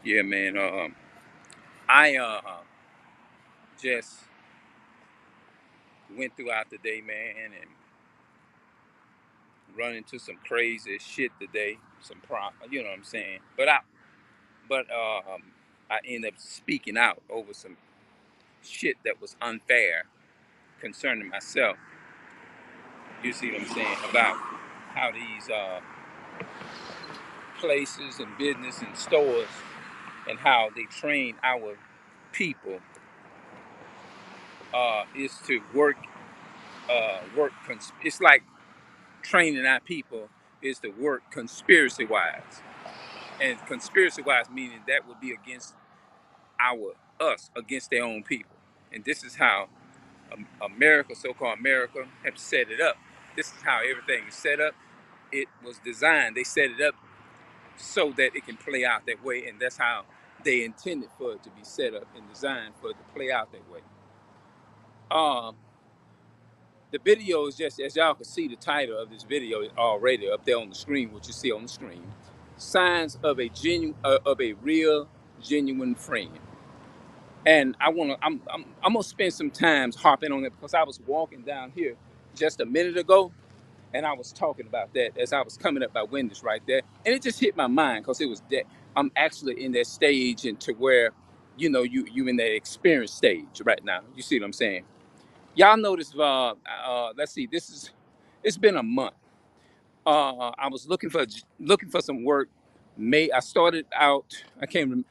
Yeah, man. I just went throughout the day, man, and run into some crazy shit today. You know what I'm saying. But I ended up speaking out over some shit that was unfair concerning myself. You see what I'm saying about how these places and business and stores and how they train our people is to It's like training our people is to work conspiracy wise, and conspiracy wise meaning that would be against our us against their own people. And this is how America, so-called America, have set it up. This is how everything is set up. It was designed. They set it up so that it can play out that way, and that's how they intended for it to be set up and designed for it to play out that way. Um, the video is just as y'all can see the title of this video is already up there on the screen. What you see on the screen, signs of a real, genuine friend. And I'm gonna spend some time harping on it because I was walking down here just a minute ago, and I was talking about that as I was coming up by Wendy's right there, and it just hit my mind because it was that I'm actually in that stage into where, you in that experience stage right now. You see what I'm saying? Y'all notice? Let's see. It's been a month. I was looking for some work. I started out. I came.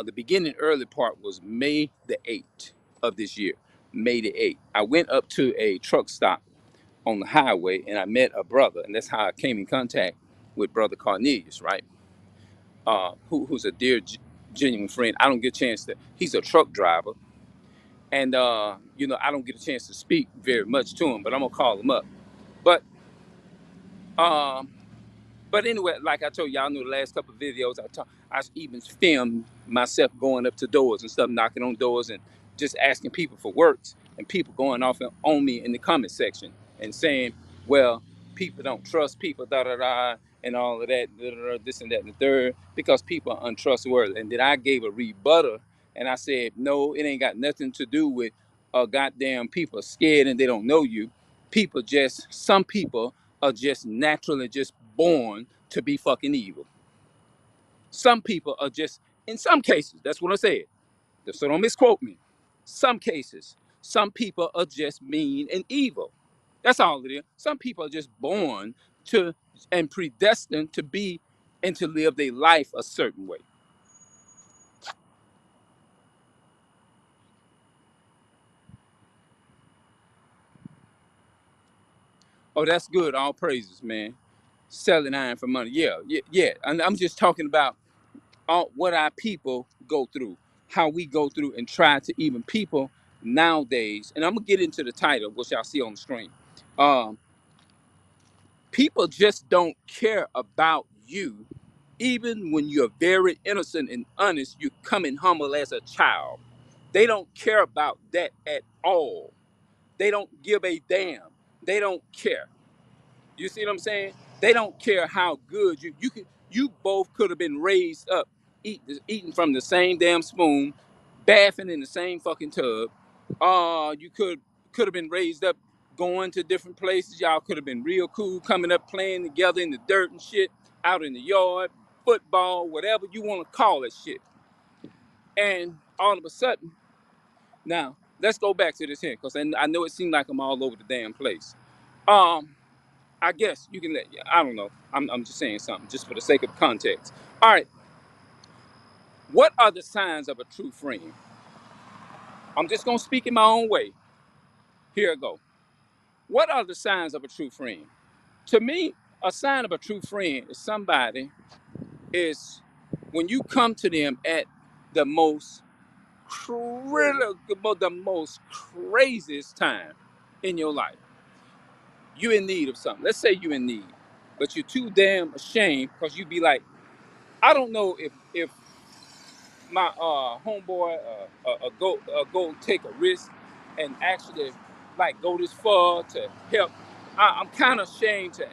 The beginning early part was May the 8th of this year. May the 8th. I went up to a truck stop on the highway and I met a brother, and that's how I came in contact with Brother Cornelius, right? Who's a dear, genuine friend. I don't get a chance to. He's a truck driver, and I don't get a chance to speak very much to him, but I'm gonna call him up. But um, But anyway, like I told y'all, know the last couple of videos I even filmed myself going up to doors and stuff, knocking on doors and just asking people for works, and people going off on me in the comment section and saying, well, people don't trust people, da da da, and all of that, da, da, da, this and that and the third, because people are untrustworthy. And then I gave a rebuttal and I said, no, it ain't got nothing to do with goddamn people scared and they don't know you. Some people are just naturally just born to be fucking evil. Some people are just, in some cases, that's what I said. So don't misquote me. Some cases, some people are just mean and evil. That's all it is. Some people are just born to and predestined to be and to live their life a certain way. Oh, that's good. All praises, man. Selling iron for money. Yeah, yeah, yeah. And I'm just talking about what our people go through, how we go through and try to even people nowadays. And I'm gonna get into the title, which y'all see on the screen. Um, People just don't care about you, even when you're very innocent and honest. You come in humble as a child. They don't care about that at all. They don't give a damn. They don't care. You see what I'm saying? They don't care how good you both could have been raised up, eating from the same damn spoon, bathing in the same fucking tub. You could have been raised up going to different places. Y'all could have been real cool, coming up playing together in the dirt and shit, out in the yard, football, whatever you want to call it shit. And all of a sudden, now let's go back to this here, because I know it seemed like I'm all over the damn place. Um, I guess you can let. Yeah, I don't know. I'm just saying something just for the sake of context. All right. What are the signs of a true friend? I'm just gonna speak in my own way. Here I go. What are the signs of a true friend? To me, a sign of a true friend is somebody is when you come to them at the most critical, the most craziest time in your life. You in need of something. Let's say you in need, but you're too damn ashamed because you be like, I don't know if my homeboy go take a risk and actually like go this far to help. I'm kind of ashamed to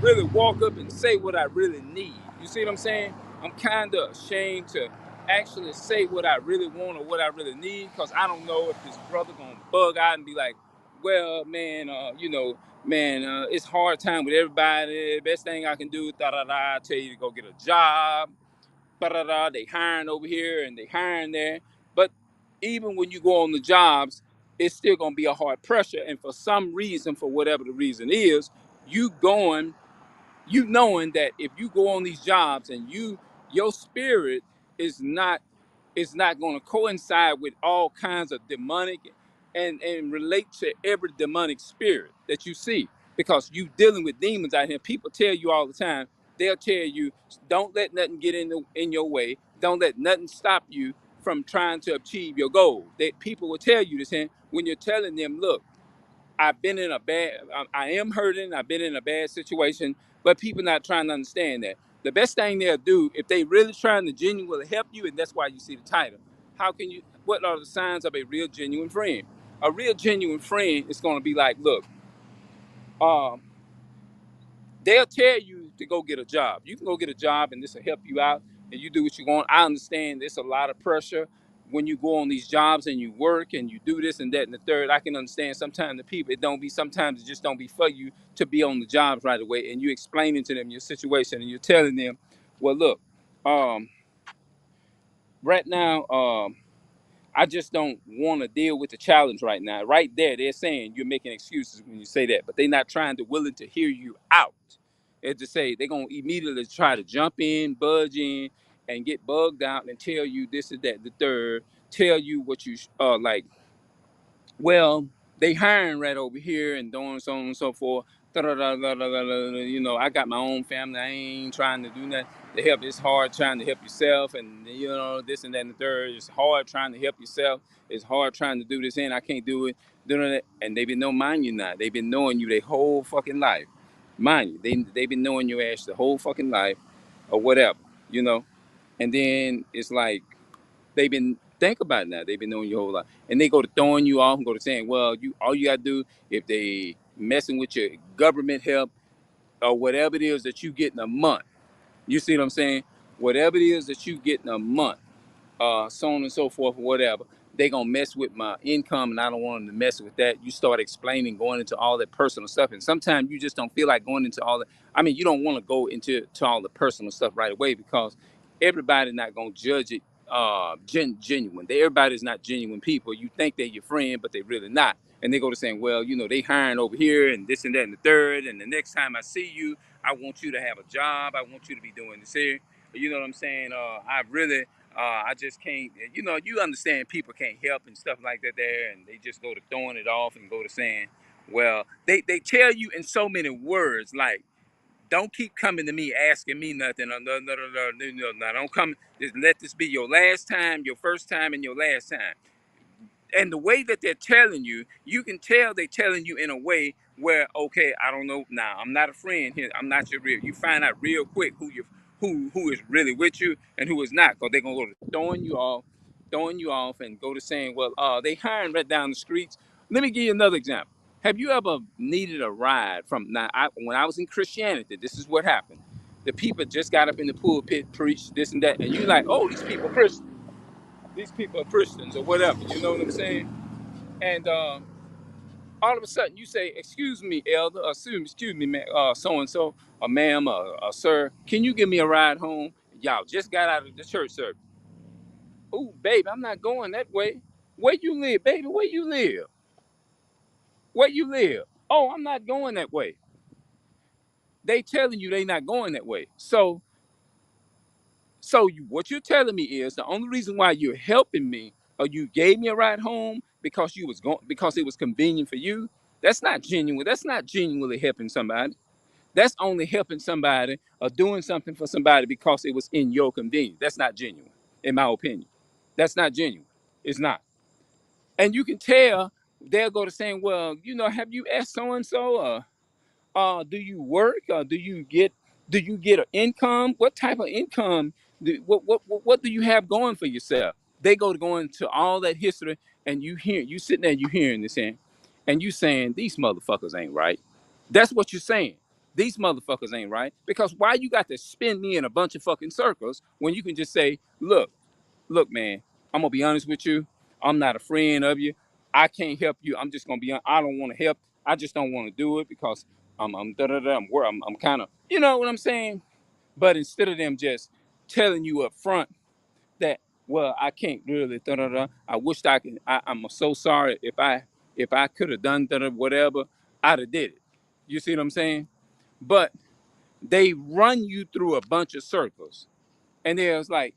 really walk up and say what I really need. You see what I'm saying? I'm kind of ashamed to actually say what I really want or what I really need, because I don't know if this brother gonna bug out and be like, well, man, man, it's hard time with everybody. Best thing I can do, da da da, tell you to go get a job, da da da. They hiring over here and they hiring there, but even when you go on the jobs, it's still gonna be a hard pressure. And for some reason, for whatever the reason is, you going you knowing that if you go on these jobs and your spirit is not going to coincide with all kinds of demonic and relate to every demonic spirit that you see, because you dealing with demons out here. People tell you all the time, they'll tell you, don't let nothing get in your way, don't let nothing stop you from trying to achieve your goal. That people will tell you this, and when you're telling them, look, I've been in a bad, I am hurting, I've been in a bad situation, but people not trying to understand that. The best thing they'll do, if they really trying to genuinely help you, and that's why you see the title, what are the signs of a real genuine friend? A real genuine friend is going to be like, look, um, they'll tell you to go get a job. You can go get a job and this will help you out and you do what you want. I understand there's a lot of pressure when you go on these jobs and you work and you do this and that and the third. I can understand sometimes the people, sometimes it just don't be for you to be on the jobs right away, and you explaining to them your situation and you're telling them, well, look, um, right now, I just don't want to deal with the challenge right now. Right there, they're saying you're making excuses when you say that, but they're not trying to willing to hear you out. It's to say they're gonna immediately try to jump in, budge in, and get bugged out and tell you this and that, the third, tell you what you like. Well, they hiring right over here and doing so on and so forth. I got my own family. I ain't trying to do nothing to help. It's hard trying to help yourself, and this and that and the third. It's hard trying to help yourself. It's hard trying to do this, and I can't do it. Doing that, and they've been knowing, mind you, not. They've been knowing you their whole fucking life, mind you. They've been knowing your ass the whole fucking life, or whatever, you know. And then it's like, they've been, think about it now. They've been knowing you a whole lot, and they go to throwing you off and go to saying, well, you all you gotta do, if they messing with your government help or whatever it is that you get in a month. You see what I'm saying? Whatever it is that you get in a month, so on and so forth, or whatever. They gonna mess with my income, and I don't want them to mess with that. You start explaining, going into all that personal stuff, and sometimes you just don't feel like going into all that. I mean, you don't want to go into all the personal stuff right away, because everybody's not gonna judge it genuine. Everybody's not genuine people. You think they're your friend, but they really not. And they go to saying, well, they hiring over here and this and that and the third. And the next time I see you, I want you to have a job. I want you to be doing this here. You know what I'm saying? I just can't, you understand people can't help and stuff like that there, and they just go to throwing it off and go to saying, well, they tell you in so many words, like, don't keep coming to me asking me nothing. No, no, no, no, no, no, don't come. Just let this be your last time, your first time, and your last time. And the way that they're telling you, you can tell they're telling you in a way where, okay, I don't know, now I'm not a friend here, I'm not your real. You find out real quick who is really with you and who is not, because they're gonna go to throwing you off, and go to saying, well, they hiring right down the streets. Let me give you another example. Have you ever needed a ride from now? When I was in Christianity, this is what happened. The people just got up in the pulpit, preached this and that, and you're like, oh, these people Christians. These people are Christians or whatever. You know what I'm saying? And all of a sudden you say, excuse me, elder, or excuse me, so and so, or ma'am, or sir, can you give me a ride home? Y'all just got out of the church service. Oh, baby, I'm not going that way. Where you live, baby? Where you live? Where you live? Oh, I'm not going that way. They telling you they not going that way. What you're telling me is the only reason why you're helping me, or you gave me a ride home because you was going, because it was convenient for you. That's not genuine. That's not genuinely helping somebody. That's only helping somebody or doing something for somebody because it was in your convenience. That's not genuine, in my opinion. That's not genuine. It's not. And you can tell they'll go to saying, well, have you asked so and so? Do you work, or do you get an income? What type of income? What do you have going for yourself? They go to going to all that history, and you sitting there, you hearing this, and you saying these motherfuckers ain't right. That's what you're saying. These motherfuckers ain't right. Because why you got to spin me in a bunch of fucking circles when you can just say, look, man, I'm gonna be honest with you. I'm not a friend of you. I can't help you. I'm just gonna be. I don't want to help. I just don't want to do it because I'm da da da. I'm kind of. You know what I'm saying? But instead of them just telling you up front that, well, I can't really da da da. I wish I could. I'm so sorry if I could have done da da whatever. I'd have did it. You see what I'm saying? But they run you through a bunch of circles, and there's like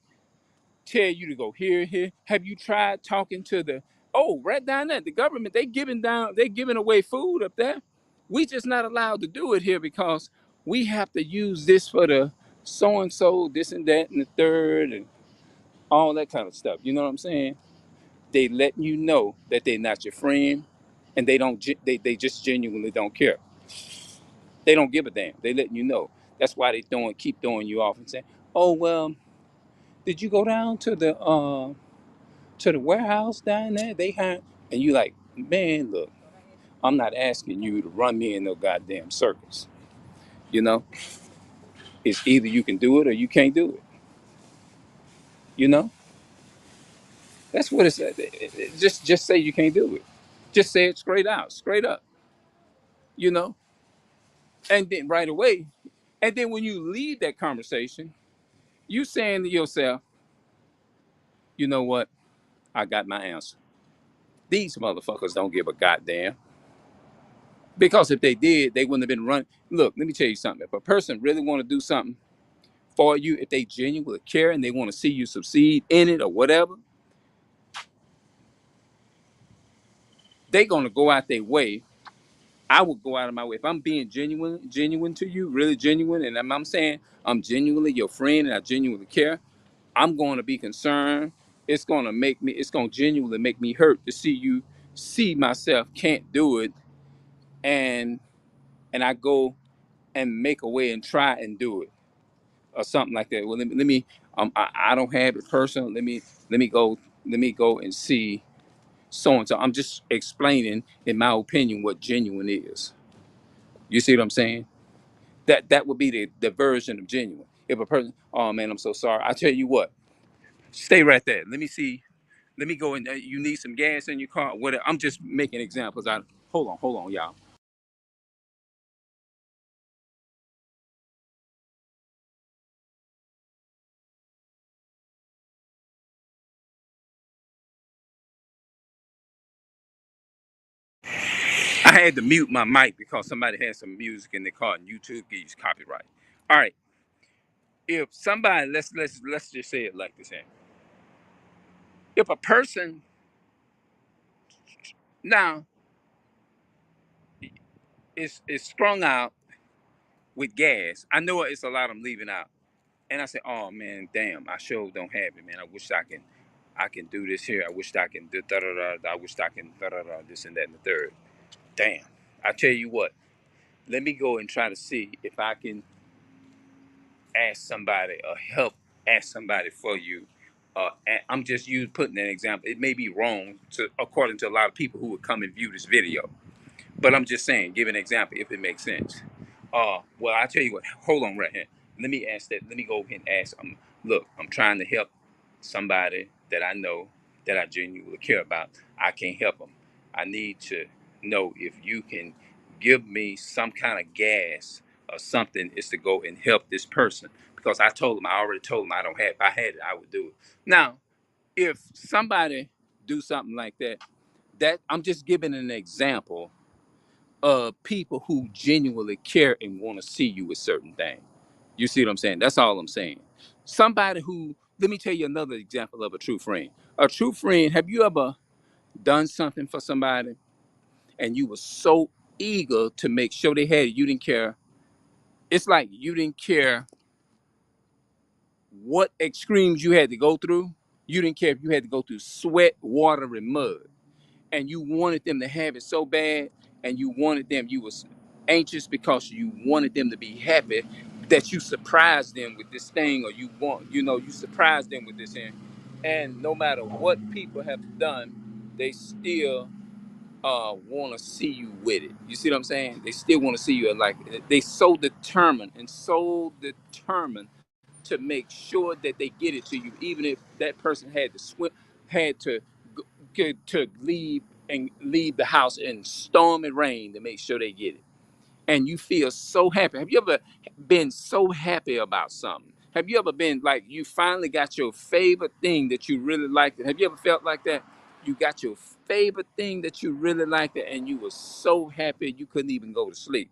tell you to go here, here. Have you tried talking to the right down there? The government, they giving away food up there. We just not allowed to do it here because we have to use this for the so and so, this and that and the third and all that kind of stuff. You know what I'm saying? They letting you know that they're not your friend and they just genuinely don't care. They don't give a damn. They letting you know. That's why they keep throwing you off and saying, oh well, did you go down to the warehouse down there. They had, and you like, man, look, I'm not asking you to run me in no goddamn circles. You know, it's either you can do it or you can't do it. You know, that's what it's. Just say you can't do it. Just say it straight out, straight up. You know, and then right away, and then when you leave that conversation, you saying to yourself, you know what? I got my answer. These motherfuckers don't give a goddamn. Because if they did, they wouldn't have been running. Look, let me tell you something. If a person really want to do something for you, if they genuinely care and they want to see you succeed in it or whatever, they gonna go out their way. I would go out of my way if I'm being genuine to you, really genuine, and I'm saying I'm genuinely your friend and I genuinely care. I'm going to be concerned. It's gonna genuinely make me hurt to see you see myself can't do it, and I go and make a way and try and do it or something like that. Well, let me I don't have it personal. Let me go let me go and see so and so. I'm just explaining, in my opinion, what genuine is. You see what I'm saying? That would be the version of genuine. If a person, oh man, I'm so sorry. I tell you what, stay right there. Let me see. Let me go and you need some gas in your car. Whatever. I'm just making examples out. Hold on, y'all. I had to mute my mic because somebody had some music in the car and YouTube gives copyright. All right. If somebody let's just say it like this here. If a person now is strung out with gas, I know it's a lot I'm leaving out. And I say, oh man, damn, I sure don't have it, man. I can do this here. I wish I can do da da da. I wish I can da da da this and that and the third. Damn. I tell you what, let me go and try to see if I can ask somebody or help ask somebody for you. And I'm just putting an example. It may be wrong to according to a lot of people who would come and view this video, but I'm just saying, give an example if it makes sense. Well, I tell you what. Hold on, right here. Let me ask that. Let me go ahead and ask. Look, I'm trying to help somebody that I know that I genuinely care about. I can't help them. I need to know if you can give me some kind of gas or something is to go and help this person because I already told them I don't have. If I had it, I would do it. Now, if somebody do something like that, that I'm just giving an example people who genuinely care and want to see you with certain things. You see what I'm saying? That's all I'm saying. Somebody who, let me tell you another example of a true friend. A true friend, have you ever done something for somebody and you were so eager to make sure they had it, you didn't care? It's like you didn't care what extremes you had to go through. You didn't care if you had to go through sweat, water, and mud. And you wanted them to have it so bad and you was anxious because you wanted them to be happy that you surprised them with this thing or you surprised them with this thing. And no matter what people have done, they still want to see you with it. You see what I'm saying? They still want to see you, like they so determined to make sure that they get it to you, even if that person had to leave the house in storm and rain to make sure they get it. And you feel so happy. Have you ever been so happy about something? Have you ever been like you finally got your favorite thing that you really liked? Have you ever felt like that? You got your favorite thing that you really liked it, and you were so happy you couldn't even go to sleep.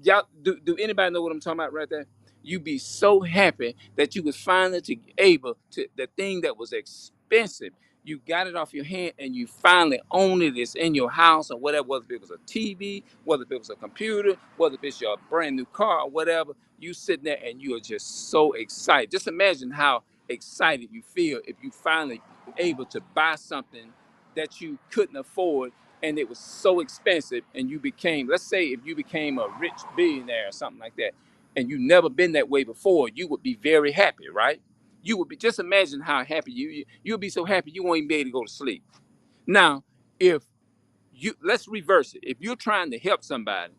Y'all do anybody know what I'm talking about right there? You be so happy that you was finally able to the thing that was expensive. You got it off your hand and you finally own it. It's in your house or whatever, whether it was a TV, whether it was a computer, whether it's your brand new car or whatever. You sitting there and you are just so excited. Just imagine how excited you feel if you finally able to buy something that you couldn't afford and it was so expensive and you became, let's say if you became a rich billionaire or something like that, and you never been that way before, you would be very happy, right? You would be, just imagine how happy you would be, so happy you won't even be able to go to sleep. Now, if you, let's reverse it. If you're trying to help somebody,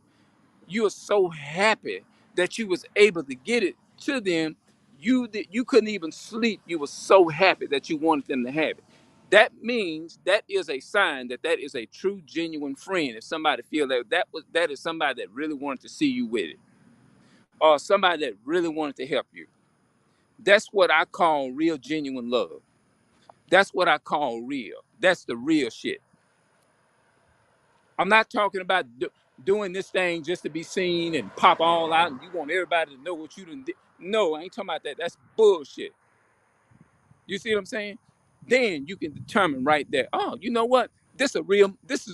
you are so happy that you was able to get it to them. You couldn't even sleep. You were so happy that you wanted them to have it. That means that is a sign that that is a true, genuine friend. If somebody feel that is somebody that really wanted to see you with it, or somebody that really wanted to help you. That's what I call real, genuine love. That's what I call real. That's the real shit. I'm not talking about doing this thing just to be seen and pop all out and you want everybody to know what you done did. No, I ain't talking about that. That's bullshit. You see what I'm saying? Then you can determine right there, oh, you know what? This is a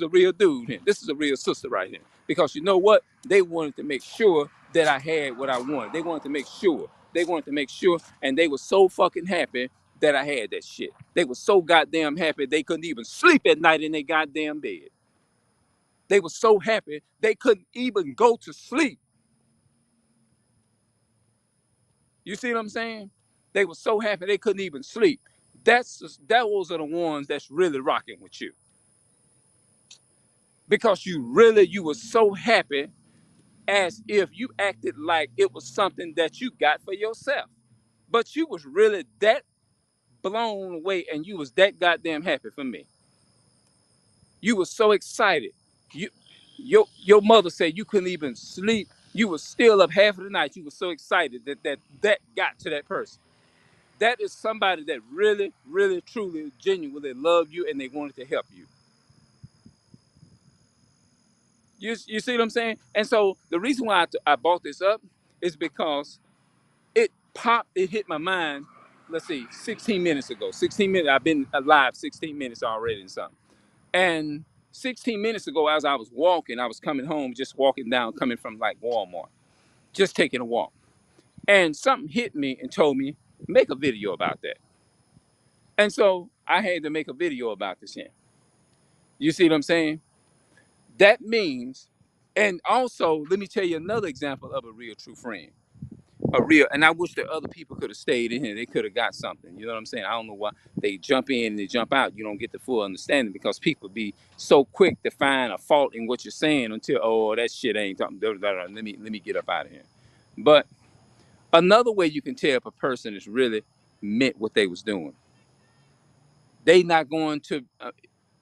real dude here. This is a real sister right here. Because you know what? They wanted to make sure that I had what I wanted. They wanted to make sure. They wanted to make sure, and they were so fucking happy that I had that shit. They were so goddamn happy they couldn't even sleep at night in their goddamn bed. They were so happy they couldn't even go to sleep. You see what I'm saying? They were so happy they couldn't even sleep. Those are the ones that's really rocking with you because you were so happy as if you acted like it was something that you got for yourself, but you was really that blown away and you was that goddamn happy for me. You were so excited. You your mother said you couldn't even sleep. You were still up half of the night. You were so excited that got to that person. That is somebody that really, really, truly, genuinely loved you and they wanted to help you. You see what I'm saying? And so the reason why I brought this up is because it hit my mind, let's see, 16 minutes ago. 16 minutes, I've been alive 16 minutes already and something. And 16 minutes ago, as I was walking, I was coming home, just walking down, coming from like Walmart, just taking a walk. And something hit me and told me, make a video about that. And so I had to make a video about this here. You see what I'm saying? That means, and also, let me tell you another example of a real true friend. A real, and I wish that other people could have stayed in here. They could have got something. You know what I'm saying? I don't know why they jump in and they jump out. You don't get the full understanding because people be so quick to find a fault in what you're saying until, oh, that shit ain't talking. Let me get up out of here. But another way you can tell if a person is really meant what they was doing. They not going to.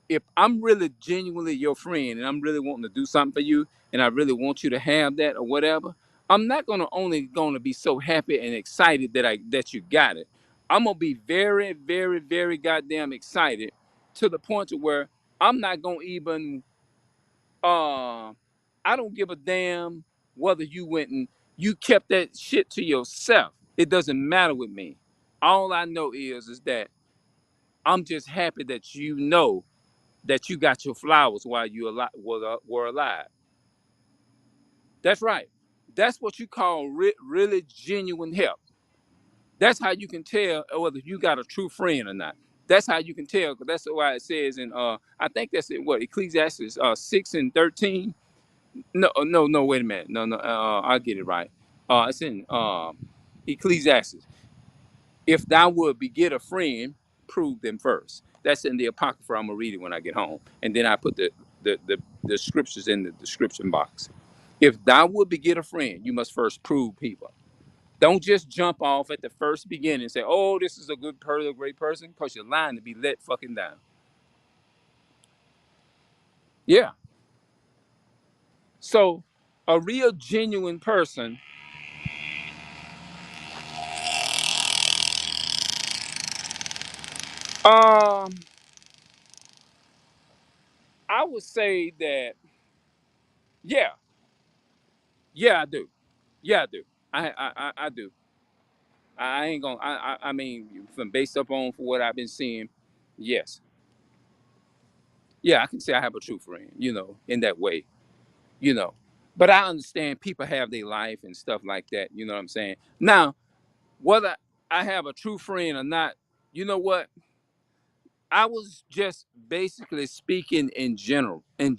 If I'm really genuinely your friend and I'm really wanting to do something for you and I really want you to have that or whatever, I'm not gonna be so happy and excited that you got it. I'm gonna be very, very, very goddamn excited to the point to where I'm not gonna even I don't give a damn whether you went and you kept that shit to yourself. It doesn't matter with me. All I know is that I'm just happy that you know that you got your flowers while you were alive. That's right. That's what you call really genuine help. That's how you can tell whether you got a true friend or not. That's how you can tell, because that's why it says in I think that's in what Ecclesiastes 6:13. No, wait a minute. No, I'll get it right. It's in Ecclesiastes. If thou would beget a friend, prove them first. That's in the Apocrypha. I'm gonna read it when I get home, and then I put the the scriptures in the description box. If thou would beget a friend, you must first prove people. Don't just jump off at the first beginning and say, "Oh, this is a good person, a great person," because you're lying to be let fucking down. Yeah. So, a real genuine person, um, I would say that, yeah, yeah, I do, yeah, I do, I do. I ain't gonna, I mean, from based upon for what I've been seeing, yes, yeah, I can say I have a true friend, in that way, you know. But I understand people have their life and stuff like that. You know what I'm saying? Now, whether I have a true friend or not, you know what? I was just basically speaking in general, in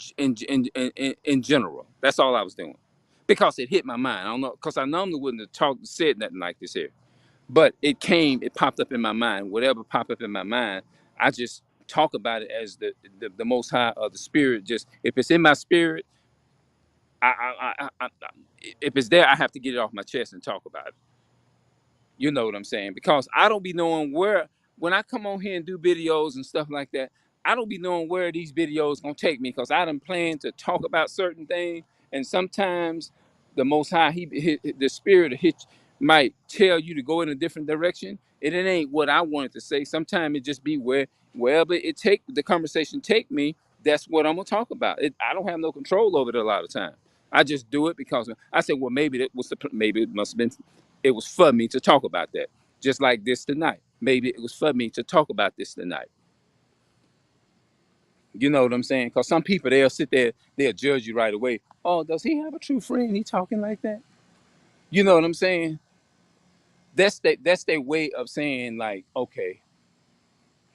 general. That's all I was doing, because it hit my mind. I don't know, because I normally wouldn't have said nothing like this here, but it popped up in my mind. Whatever popped up in my mind, I just talk about it as the Most High or the Spirit. Just if it's in my spirit, if it's there, I have to get it off my chest and talk about it. You know what I'm saying? Because I don't be knowing where, when I come on here and do videos and stuff like that, I don't be knowing where these videos gonna take me, because I done plan to talk about certain things, and sometimes the Most High, the Spirit might tell you to go in a different direction, and it ain't what I wanted to say. Sometimes it just be wherever it take the conversation take me. That's what I'm gonna talk about. I don't have no control over it a lot of time. I just do it because I said, well, maybe maybe it must have been, it was for me to talk about that. Just like this tonight. Maybe it was for me to talk about this tonight. You know what I'm saying? Because some people, they'll sit there, they'll judge you right away. Oh, does he have a true friend? He talking like that? You know what I'm saying? That's their way of saying, like, okay,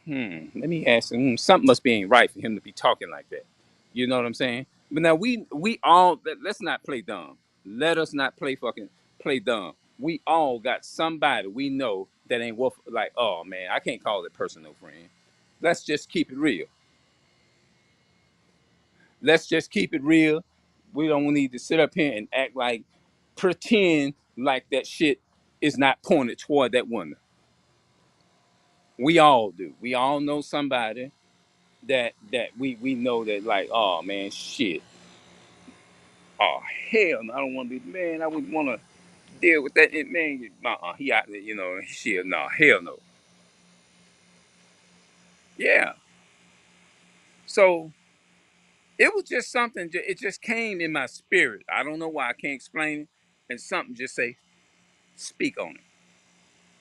let me ask him. Something must be ain't right for him to be talking like that. You know what I'm saying? But now we all, let's not play dumb. Let us not play dumb. We all got somebody we know that ain't worth, like, oh man, I can't call that person no friend. Let's just keep it real. Let's just keep it real. We don't need to sit up here and act like, pretend like that shit is not pointed toward that woman. We all do. We all know somebody that we know that, like, oh man, shit, oh hell no, I don't want to be, man, I wouldn't want to deal with that man. He out there, shit, no, hell no. Yeah. So it was just something. It just came in my spirit. I don't know why, I can't explain it, and something just say, speak on it.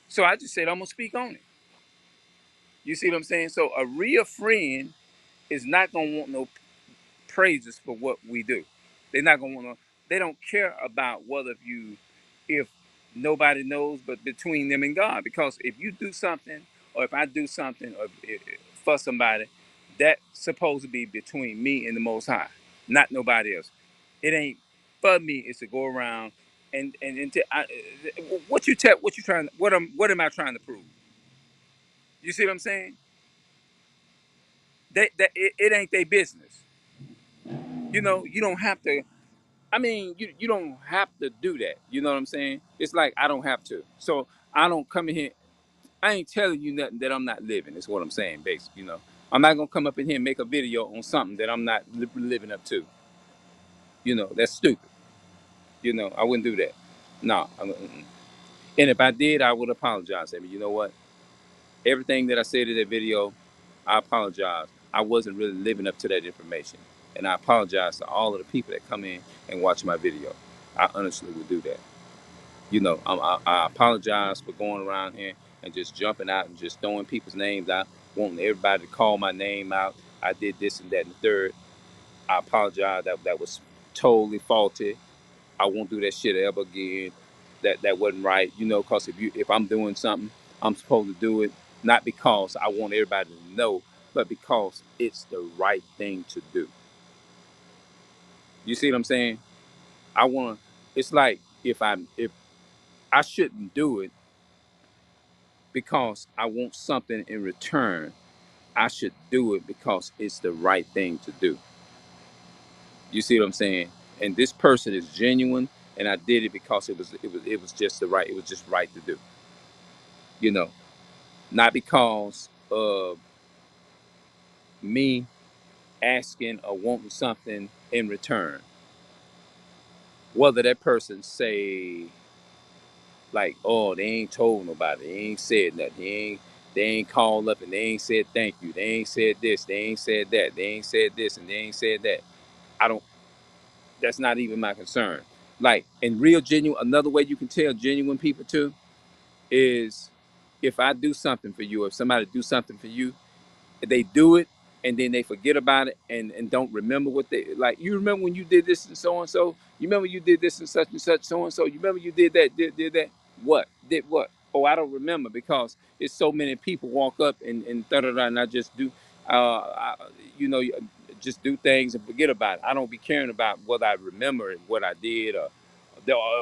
So I just said, I'm gonna speak on it. You see what I'm saying? So a real friend is not gonna want no praises for what we do. They're not gonna want to. They don't care about whether if nobody knows, but between them and God. Because if you do something, or if I do something, or for somebody, that's supposed to be between me and the Most High, not nobody else. It ain't for me. It's to go around what you trying. What am I trying to prove? You see what I'm saying? It ain't their business. You don't have to. I mean, you don't have to do that. You know what I'm saying? It's like I don't have to. So I don't come in here. I ain't telling you nothing that I'm not living. Is what I'm saying, basically. I'm not gonna come up in here and make a video on something that I'm not living up to. That's stupid. I wouldn't do that. No. And if I did, I would apologize. I mean, you know what? Everything that I said in that video, I apologize. I wasn't really living up to that information. And I apologize to all of the people that come in and watch my video. I honestly would do that. I apologize for going around here and just jumping out and just throwing people's names out, wanting everybody to call my name out. I did this and that and the third. I apologize. That was totally faulty. I won't do that shit ever again. That wasn't right. Because if I'm doing something, I'm supposed to do it not because I want everybody to know, but because it's the right thing to do. You see what I'm saying? I want. It's like if I shouldn't do it because I want something in return. I should do it because it's the right thing to do. You see what I'm saying? And this person is genuine, and I did it because it was just the right. It was just right to do. You know, not because of me asking or wanting something in return. Whether that person say like, oh, they ain't told nobody, they ain't said nothing, they ain't called up and they ain't said thank you, they ain't said this, they ain't said that, they ain't said this and they ain't said that. I don't. That's not even my concern. Like in real genuine, another way you can tell genuine people too is if I do something for you, if somebody do something for you, they do it and then they forget about it and don't remember what they like. You remember when you did this and so? You remember you did this and such so and so? You remember you did that, did that? What? Did what? Oh, I don't remember because it's so many people walk up and da da da and I just do you know, just do things and forget about it. I don't be caring about whether I remember what I did or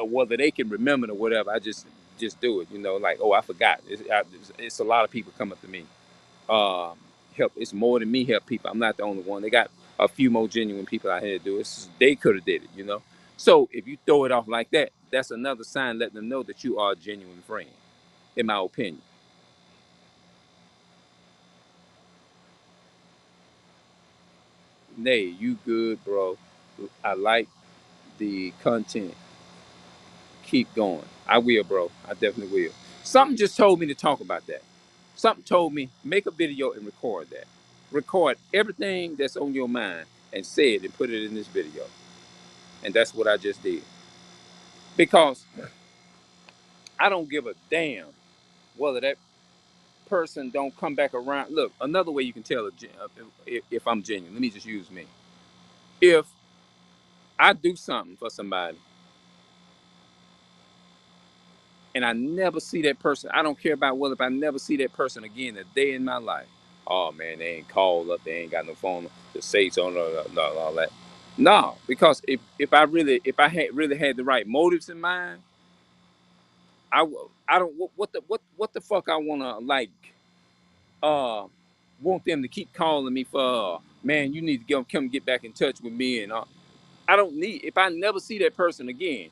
whether they can remember it or whatever. I just do it, you know, like, oh, I forgot. It's a lot of people come up to me um, help. It's more than me help people. I'm not the only one. They got a few more genuine people out here to do it. They could have did it, you know. So if you throw it off like that, that's another sign letting them know that you are a genuine friend, in my opinion. Nay, you good, bro. I like the content. Keep going. I will, bro. I definitely will. Something just told me to talk about that. Something told me make a video and record that. Record everything that's on your mind and say it and put it in this video. And that's what I just did. Because I don't give a damn whether that person don't come back around. Look, another way you can tell if I'm genuine. Let me just use me. If I do something for somebody and I never see that person, I don't care about whether if I never see that person again a day in my life. Oh man, they ain't called up, they ain't got no phone to say so, all that. No, because if I had really had the right motives in mind, I don't what the fuck I wanna like uh want them to keep calling me for man, you need to come get back in touch with me and I don't need if I never see that person again,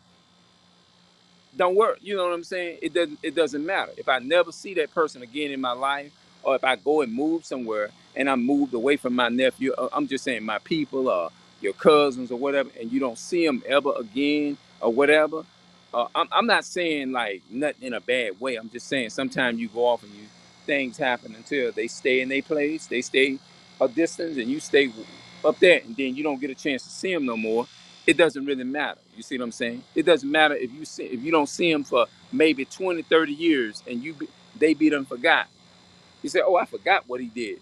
don't work. You know what I'm saying? It doesn't matter. If I never see that person again in my life, or if I go and move somewhere and I'm moved away from my nephew, I'm just saying my people or your cousins or whatever, and you don't see them ever again or whatever. I'm not saying like nothing in a bad way. I'm just saying sometimes you go off and you things happen until they stay in their place. They stay a distance and you stay up there, and then you don't get a chance to see them no more. It doesn't really matter. You see what I'm saying? It doesn't matter if you don't see them for maybe 20, 30 years and they be done forgot. You say, "Oh, I forgot what he did."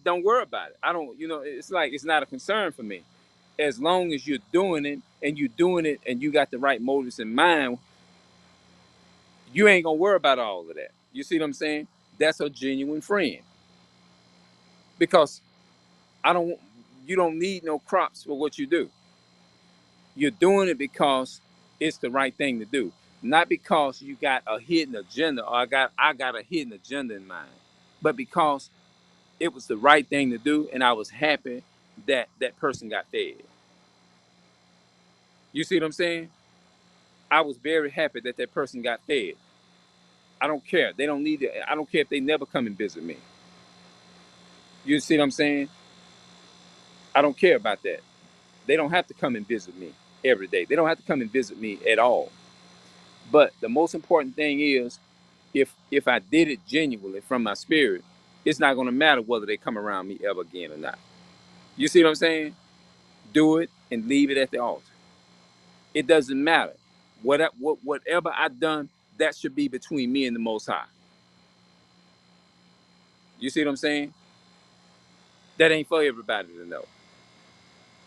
Don't worry about it. I don't, it's like it's not a concern for me. As long as you're doing it and you got the right motives in mind, you ain't gonna worry about all of that. You see what I'm saying? That's a genuine friend because I don't you don't need no crops for what you do. You're doing it because it's the right thing to do, not because you got a hidden agenda or I got a hidden agenda in mind, but because it was the right thing to do, and I was happy that that person got fed. You see what I'm saying? I was very happy that that person got fed. I don't care. They don't need it. I don't care if they never come and visit me. You see what I'm saying? I don't care about that. They don't have to come and visit me every day. They don't have to come and visit me at all. But the most important thing is if I did it genuinely from my spirit, it's not gonna matter whether they come around me ever again or not. You see what I'm saying? Do it and leave it at the altar. It doesn't matter. Whatever I done, that should be between me and the Most High. You see what I'm saying? That ain't for everybody to know.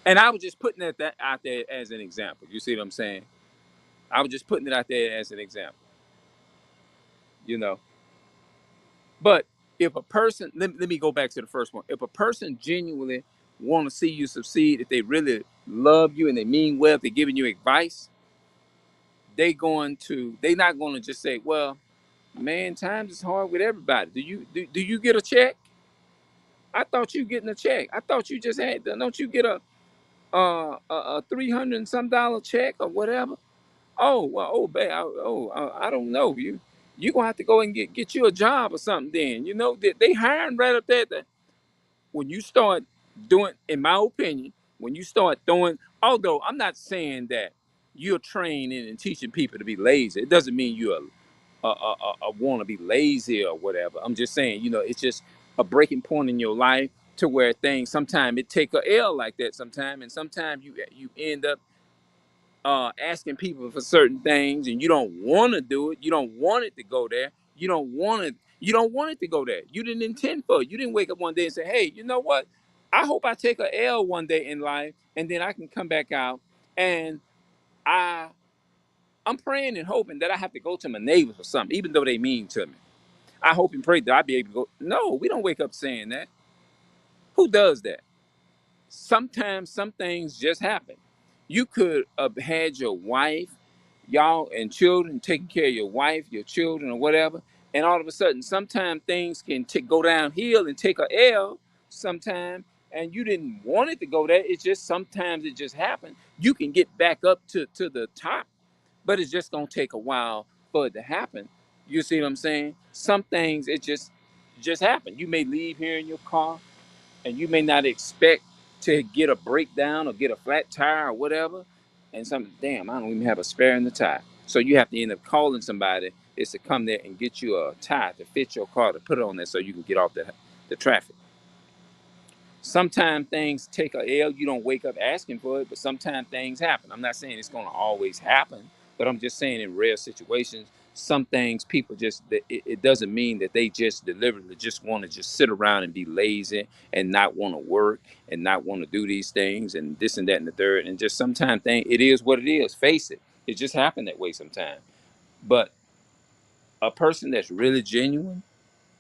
And I was just putting that out there as an example. You see what I'm saying? I was just putting it out there as an example. You know. But if a person, let me go back to the first one. If a person genuinely want to see you succeed, if they really love you and they mean well, if they're giving you advice, they not going to just say, well, man, times is hard with everybody. Do you get a check? I thought you getting a check. I thought you just had, don't you get a? a $300 and some check or whatever. Oh well, oh babe, I don't know you. You gonna have to go and get you a job or something. Then you know they hiring right up there. That when you start doing, in my opinion, when you start throwing. Although I'm not saying that you're training and teaching people to be lazy, it doesn't mean you're want to be lazy or whatever. I'm just saying, it's just a breaking point in your life to where things sometimes it take a L like that sometimes, and sometimes you end up asking people for certain things, and you don't want to do it. You don't want it to go there. You don't want it. You don't want it to go there. You didn't intend for it. You didn't wake up one day and say, "Hey, you know what? I hope I take a L one day in life, and then I can come back out and I." I'm praying and hoping that I have to go to my neighbors or something, even though they mean to me. I hope and pray that I be able to go. No, we don't wake up saying that. Who does that? Sometimes some things just happen. You could have had your wife, y'all, and children taking care of your wife, your children, or whatever, and all of a sudden, sometimes things can go downhill and take a L. Sometime, and you didn't want it to go there. It's just sometimes it just happened. You can get back up to the top, but it's just gonna take a while for it to happen. You see what I'm saying? Some things it just happen. You may leave here in your car and you may not expect to get a breakdown or get a flat tire or whatever. And something, damn, I don't even have a spare in the tire. So you have to end up calling somebody is to come there and get you a tire to fit your car to put it on there so you can get off the traffic. Sometimes things take a L. You don't wake up asking for it, but sometimes things happen. I'm not saying it's going to always happen, but I'm just saying in rare situations, some things people just, it doesn't mean that they just deliberately just want to just sit around and be lazy and not want to work and not want to do these things and this and that and the third. And just sometimes it is what it is. Face it. It just happened that way sometimes. But a person that's really genuine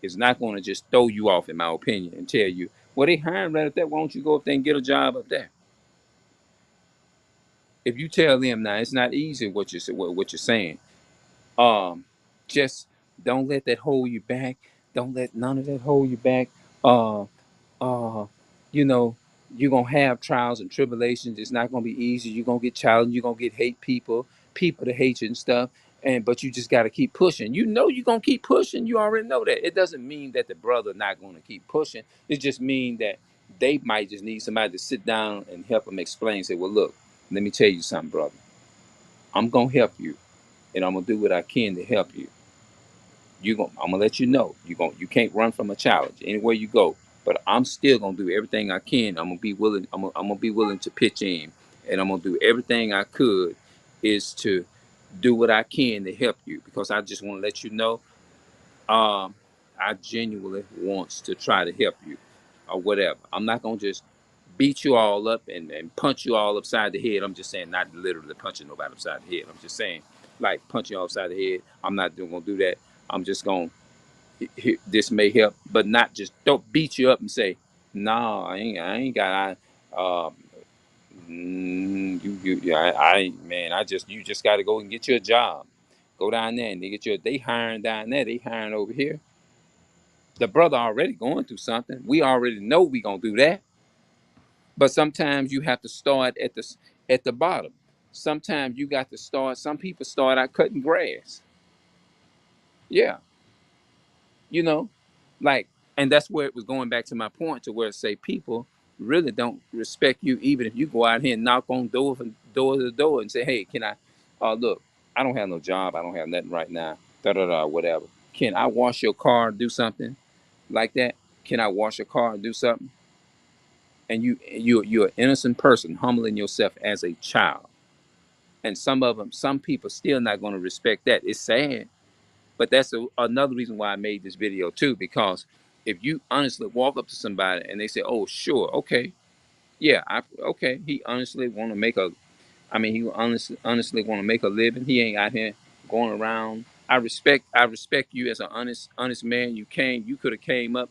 is not going to just throw you off, in my opinion, and tell you, well, they hiring right up there. Why don't you go up there and get a job up there? If you tell them now, it's not easy what you're saying. Um, just don't let that hold you back. Don't let none of that hold you back. Uh, uh, you know, you're gonna have trials and tribulations. It's not gonna be easy. You're gonna get challenged. You're gonna get people to hate you and stuff. And but you just gotta keep pushing. You know you're gonna keep pushing. You already know that. It doesn't mean that the brother not gonna keep pushing. It just means that they might just need somebody to sit down and help them explain. Say, well, look, let me tell you something, brother. I'm gonna help you, and I'm gonna do what I can to help you. I'm gonna let you know you can't run from a challenge anywhere you go, but I'm still gonna do everything I can. I'm gonna be willing to pitch in, and I'm gonna do everything I could is to do what I can to help you, because I just want to let you know, um I genuinely wants to try to help you or whatever. I'm not gonna just beat you all up and punch you all upside the head. I'm just saying, not literally punching nobody upside the head. I'm just saying, like, punch you all upside the head. I'm not gonna do that. I'm just gonna, this may help, but not just don't beat you up and say, no, I ain't got, man, you just got to go and get you a job. Go down there and they hiring down there, they hiring over here. The brother already going through something. We already know we gonna do that. But sometimes you have to start at the bottom. Sometimes you got to start. Some people start out cutting grass. Yeah, you know, like, and that's where it was going back to my point to where say people really don't respect you even if you go out here and knock on door from door to door and say, hey, can I? Look, I don't have no job. I don't have nothing right now. Da da da. Whatever. Can I wash your car? Do something like that? Can I wash your car and do something? And you're an innocent person humbling yourself as a child. And some people still not going to respect that. It's sad, but that's another reason why I made this video too, because if you honestly walk up to somebody and they say, oh sure, okay, yeah, okay, he honestly want to make a, I mean, he honestly want to make a living. He ain't out here going around. I respect you as an honest man. You could have came up.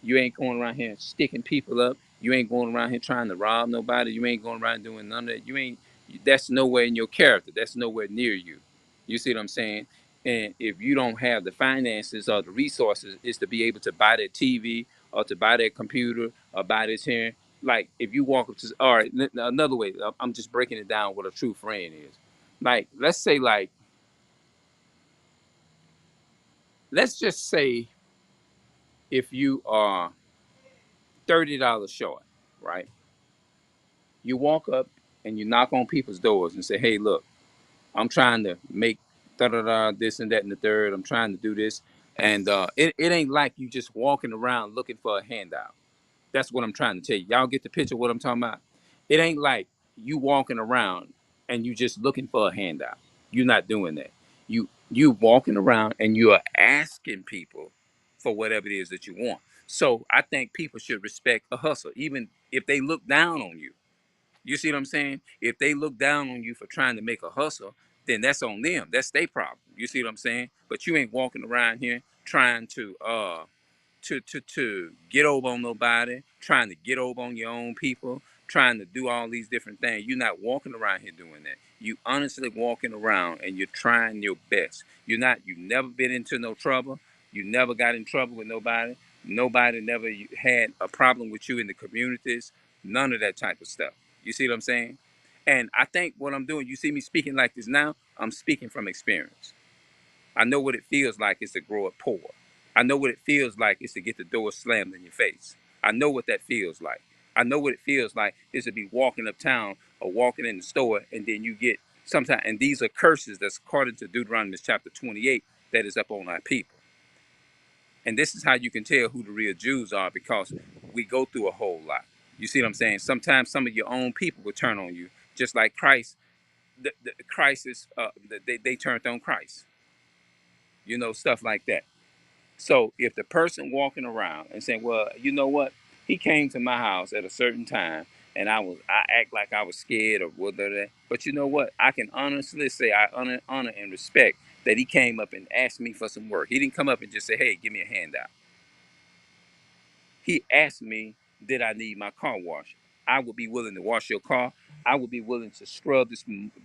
You ain't going around here sticking people up. You ain't going around here trying to rob nobody. You ain't going around doing none of that. You ain't. That's nowhere in your character. That's nowhere near you. You see what I'm saying? And if you don't have the finances or the resources, is to be able to buy that TV or to buy that computer or buy this here. Like if you walk up to, all right, another way, I'm just breaking it down what a true friend is. Like, let's say, like, let's just say if you are $30 short, right? You walk up and you knock on people's doors and say, hey, look, I'm trying to make da da da this and that and the third. I'm trying to do this. And it ain't like you just walking around looking for a handout. That's what I'm trying to tell you. Y'all get the picture of what I'm talking about? It ain't like you walking around and you just looking for a handout. You're not doing that. You walking around and you are asking people for whatever it is that you want. So I think people should respect a hustle, even if they look down on you. You see what I'm saying? If they look down on you for trying to make a hustle, then that's on them. That's their problem. You see what I'm saying? But you ain't walking around here trying to get over on nobody, trying to get over on your own people, trying to do all these different things. You're not walking around here doing that. You honestly walking around and you're trying your best. You've never been into no trouble. You never got in trouble with nobody. Nobody never had a problem with you in the communities. None of that type of stuff. You see what I'm saying? And I think what I'm doing, you see me speaking like this now, I'm speaking from experience. I know what it feels like is to grow up poor. I know what it feels like is to get the door slammed in your face. I know what that feels like. I know what it feels like is to be walking uptown or walking in the store and then you get sometimes, and these are curses that's according to Deuteronomy chapter 28 that is up on our people. And this is how you can tell who the real Jews are because we go through a whole lot. You see what I'm saying? Sometimes some of your own people will turn on you, just like Christ. The crisis, they turned on Christ. You know, stuff like that. So if the person walking around and saying, "Well, you know what? He came to my house at a certain time, and I act like I was scared or whatever." But you know what? I can honestly say I honor and respect that he came up and asked me for some work. He didn't come up and just say, "Hey, give me a handout." He asked me, "Did I need my car washed?" I would be willing to wash your car. I would be willing to scrub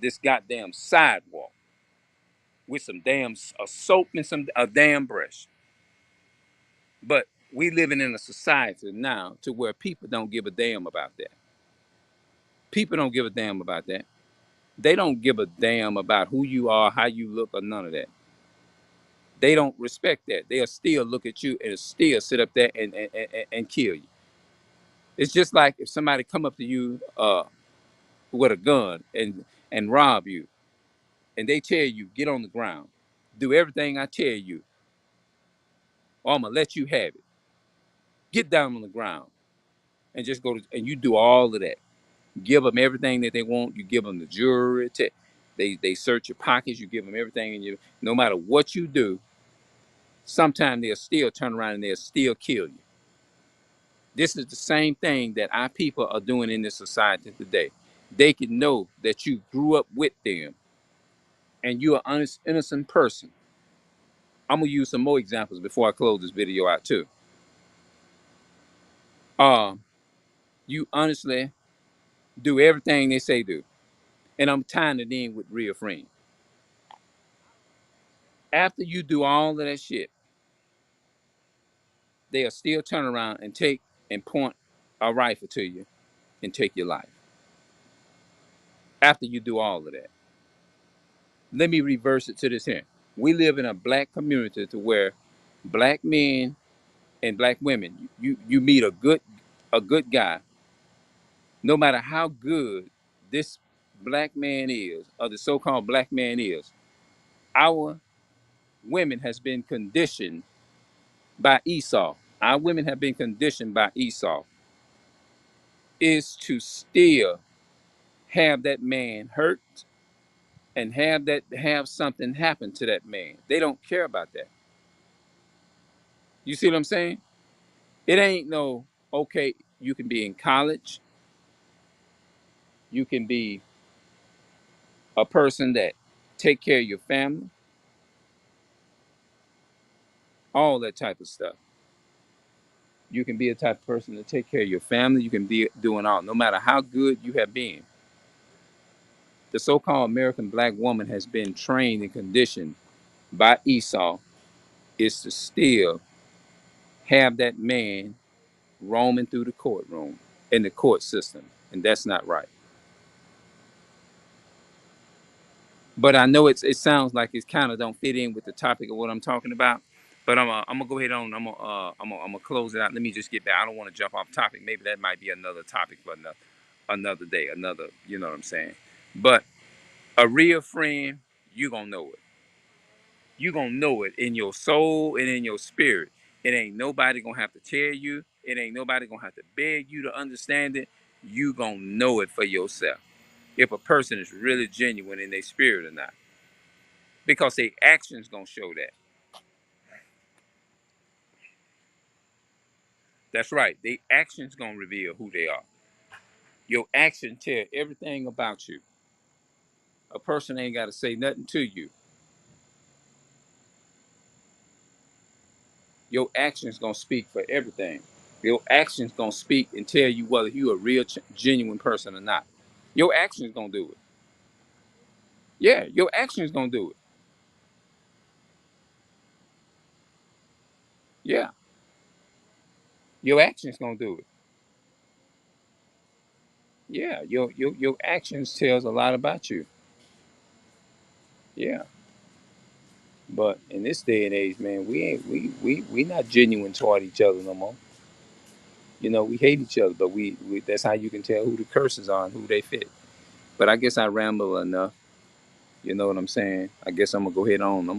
this goddamn sidewalk with some damn soap and some a damn brush. But we living in a society now to where people don't give a damn about that. People don't give a damn about that. They don't give a damn about who you are, how you look, or none of that. They don't respect that. They'll still look at you and still sit up there and kill you. It's just like if somebody come up to you with a gun and rob you, and they tell you get on the ground, do everything I tell you, or I'm gonna let you have it. Get down on the ground and just go to, and you do all of that. Give them everything that they want. You give them the jewelry. They search your pockets. You give them everything, and you no matter what you do, sometimes they'll still turn around and they'll still kill you. This is the same thing that our people are doing in this society today. They can know that you grew up with them and you're an honest, innocent person. I'm gonna use some more examples before I close this video out too. Uh, you honestly do everything they say do, and I'm tying it in with real friends. After you do all of that shit, they'll still turn around and take and point a rifle to you and take your life. After you do all of that, let me reverse it to this here. We live in a black community to where black men and black women, you meet a good guy, no matter how good this black man is, or the so-called black man is, our women has been conditioned by Esau. Our women have been conditioned by Esau is to still have that man hurt and have something happen to that man. They don't care about that. You see what I'm saying? It ain't no okay, you can be in college, you can be a person that take care of your family, all that type of stuff. You can be a type of person to take care of your family. You can be doing all, no matter how good you have been. The so-called American black woman has been trained and conditioned by Esau is to still have that man roaming through the courtroom. in the court system, and that's not right. But I know it sounds like it kind of don't fit in with the topic of what I'm talking about. But I'm gonna go ahead on. I'm gonna close it out. Let me just get back. I don't want to jump off topic. Maybe that might be another topic for another day, another. You know what I'm saying? But a real friend, you gonna know it. You gonna know it in your soul and in your spirit. It ain't nobody gonna have to tell you. It ain't nobody gonna have to beg you to understand it. You gonna know it for yourself if a person is really genuine in their spirit or not, because their actions gonna show that. That's right. Their actions gonna reveal who they are. Your action tell everything about you. A person ain't gotta say nothing to you. Your actions gonna speak for everything. Your actions gonna speak and tell you whether you a real genuine person or not. Your actions gonna do it. Yeah, your actions gonna do it. Yeah, your actions gonna do it. Yeah, your actions tells a lot about you. Yeah, but in this day and age, man, we ain't we not genuine toward each other no more. You know, we hate each other, but we that's how you can tell who the curses are and who they fit. But I guess I ramble enough. You know what I'm saying? I guess I'm gonna go ahead on. I'm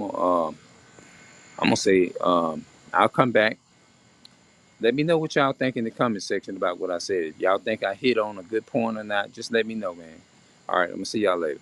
gonna say I'll come back. Let me know what y'all think in the comment section about what I said. Y'all think I hit on a good point or not? Just let me know, man. All right, I'm gonna see y'all later.